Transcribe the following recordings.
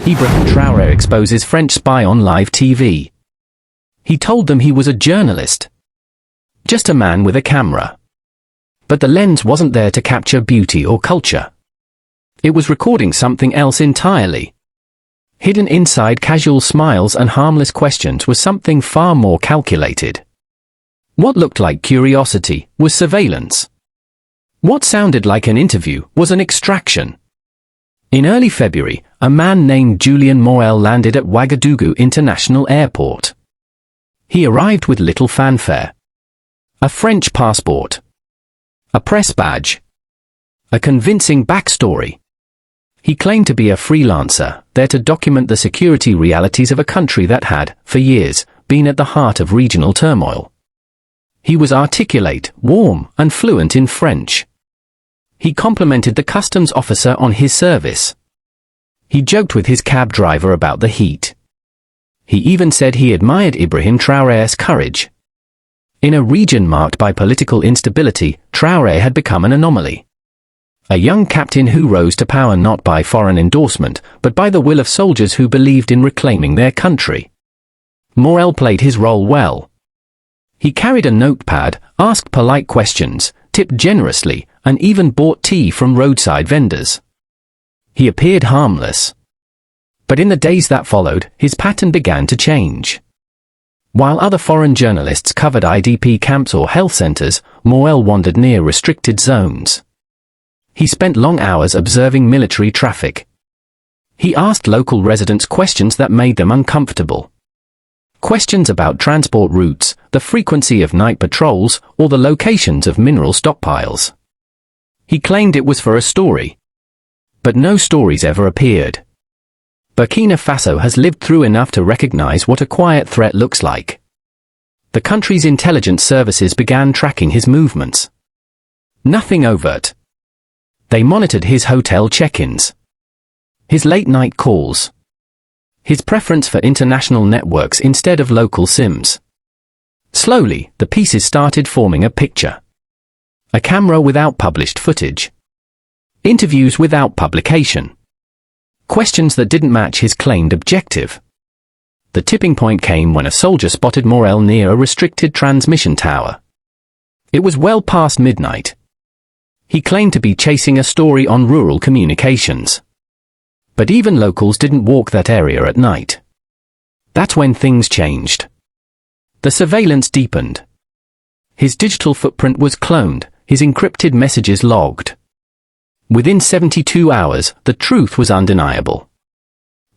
Ibrahim Traore exposes French spy on live TV. He told them he was a journalist. Just a man with a camera. But the lens wasn't there to capture beauty or culture. It was recording something else entirely. Hidden inside casual smiles and harmless questions was something far more calculated. What looked like curiosity was surveillance. What sounded like an interview was an extraction. In early February, a man named Julien Morel landed at Ouagadougou International Airport. He arrived with little fanfare. A French passport. A press badge. A convincing backstory. He claimed to be a freelancer, there to document the security realities of a country that had, for years, been at the heart of regional turmoil. He was articulate, warm, and fluent in French. He complimented the customs officer on his service. He joked with his cab driver about the heat. He even said he admired Ibrahim Traoré's courage. In a region marked by political instability, Traoré had become an anomaly. A young captain who rose to power not by foreign endorsement, but by the will of soldiers who believed in reclaiming their country. Morel played his role well. He carried a notepad, asked polite questions, tipped generously, and even bought tea from roadside vendors. He appeared harmless. But in the days that followed, his pattern began to change. While other foreign journalists covered IDP camps or health centers, Morel wandered near restricted zones. He spent long hours observing military traffic. He asked local residents questions that made them uncomfortable. Questions about transport routes, the frequency of night patrols, or the locations of mineral stockpiles. He claimed it was for a story. But no stories ever appeared. Burkina Faso has lived through enough to recognize what a quiet threat looks like. The country's intelligence services began tracking his movements. Nothing overt. They monitored his hotel check-ins. His late-night calls. His preference for international networks instead of local SIMs. Slowly, the pieces started forming a picture. A camera without published footage. Interviews without publication. Questions that didn't match his claimed objective. The tipping point came when a soldier spotted Morel near a restricted transmission tower. It was well past midnight. He claimed to be chasing a story on rural communications. But even locals didn't walk that area at night. That's when things changed. The surveillance deepened. His digital footprint was cloned, his encrypted messages logged. Within 72 hours, the truth was undeniable.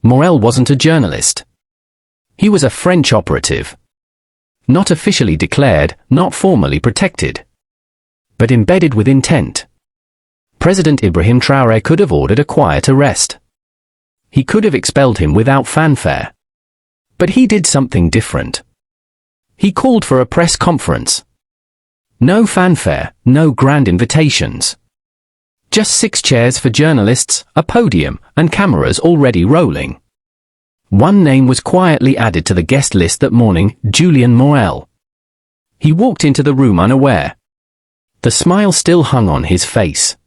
Morel wasn't a journalist. He was a French operative. Not officially declared, not formally protected. But embedded with intent. President Ibrahim Traoré could have ordered a quiet arrest. He could have expelled him without fanfare. But he did something different. He called for a press conference. No fanfare, no grand invitations. Just 6 chairs for journalists, a podium, and cameras already rolling. One name was quietly added to the guest list that morning, Julien Morel. He walked into the room unaware. The smile still hung on his face.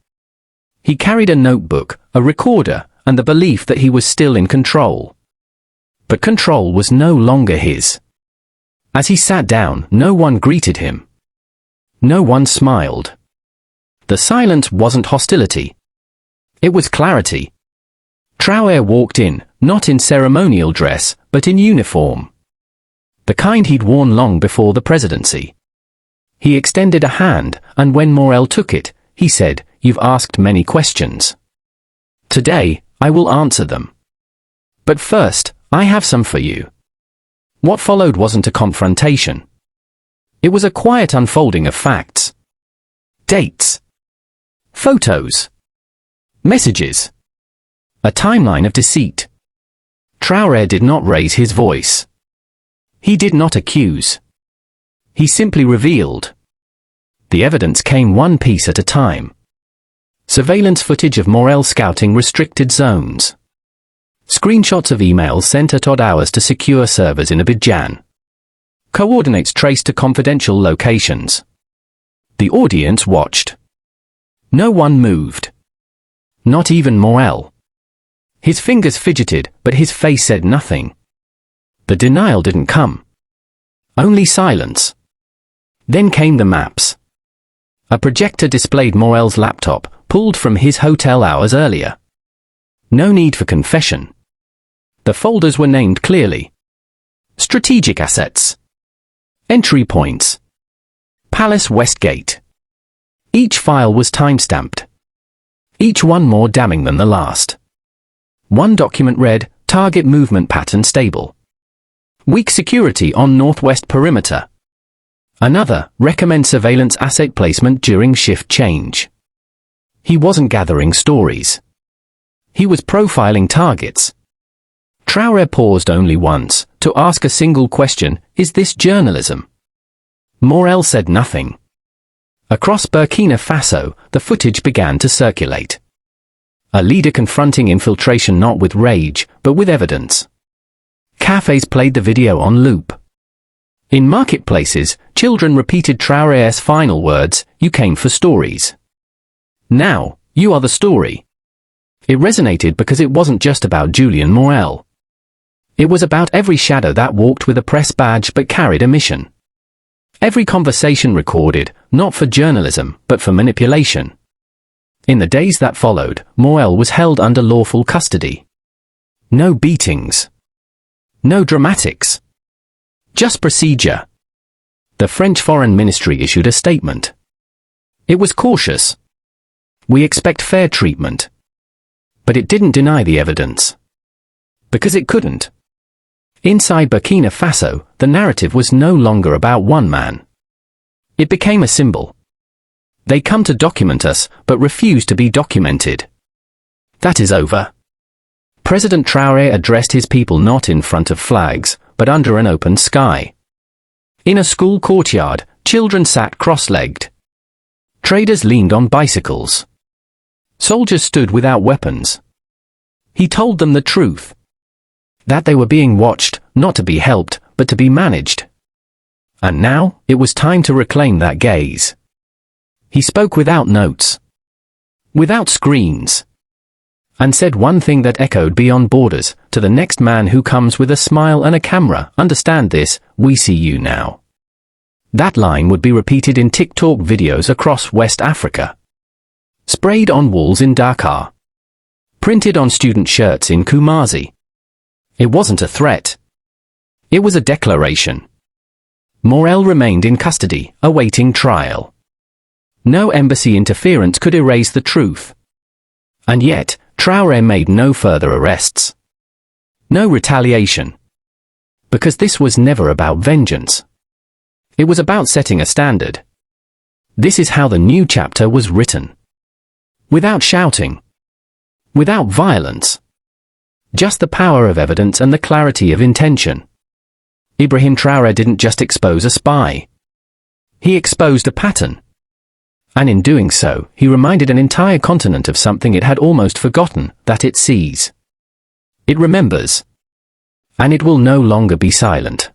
He carried a notebook, a recorder, and the belief that he was still in control. But control was no longer his. As he sat down, no one greeted him. No one smiled. The silence wasn't hostility. It was clarity. Traoré walked in, not in ceremonial dress, but in uniform. The kind he'd worn long before the presidency. He extended a hand, and when Morel took it, he said, "You've asked many questions. Today, I will answer them. But first, I have some for you." What followed wasn't a confrontation. It was a quiet unfolding of facts. Dates. Photos. Messages. A timeline of deceit. Traoré did not raise his voice. He did not accuse. He simply revealed. The evidence came one piece at a time. Surveillance footage of Morel scouting restricted zones. Screenshots of emails sent at odd hours to secure servers in Abidjan. Coordinates traced to confidential locations. The audience watched. No one moved. Not even Morel. His fingers fidgeted, but his face said nothing. The denial didn't come. Only silence. Then came the maps. A projector displayed Morel's laptop, pulled from his hotel hours earlier. No need for confession. The folders were named clearly. Strategic assets. Entry points. Palace Westgate. Each file was time-stamped. Each one more damning than the last. One document read, target movement pattern stable. Weak security on northwest perimeter. Another, recommend surveillance asset placement during shift change. He wasn't gathering stories. He was profiling targets. Traoré paused only once, to ask a single question, is this journalism? Morel said nothing. Across Burkina Faso, the footage began to circulate. A leader confronting infiltration not with rage, but with evidence. Cafes played the video on loop. In marketplaces, children repeated Traoré's final words, "You came for stories. Now, you are the story." It resonated because it wasn't just about Julian Morel. It was about every shadow that walked with a press badge but carried a mission. Every conversation recorded, not for journalism, but for manipulation. In the days that followed, Morel was held under lawful custody. No beatings. No dramatics. Just procedure. The French Foreign Ministry issued a statement. It was cautious. We expect fair treatment. But it didn't deny the evidence. Because it couldn't. Inside Burkina Faso, the narrative was no longer about one man. It became a symbol. They come to document us, but refuse to be documented. That is over. President Traoré addressed his people not in front of flags, but under an open sky. In a school courtyard, children sat cross-legged. Traders leaned on bicycles. Soldiers stood without weapons. He told them the truth. That they were being watched, not to be helped, but to be managed. And now, it was time to reclaim that gaze. He spoke without notes. Without screens. And said one thing that echoed beyond borders, to the next man who comes with a smile and a camera, understand this, we see you now. That line would be repeated in TikTok videos across West Africa. Sprayed on walls in Dakar. Printed on student shirts in Kumasi. It wasn't a threat. It was a declaration. Morel remained in custody, awaiting trial. No embassy interference could erase the truth. And yet, Traoré made no further arrests. No retaliation. Because this was never about vengeance. It was about setting a standard. This is how the new chapter was written. Without shouting. Without violence. Just the power of evidence and the clarity of intention. Ibrahim Traore didn't just expose a spy. He exposed a pattern. And in doing so, he reminded an entire continent of something it had almost forgotten, that it sees. It remembers. And it will no longer be silent.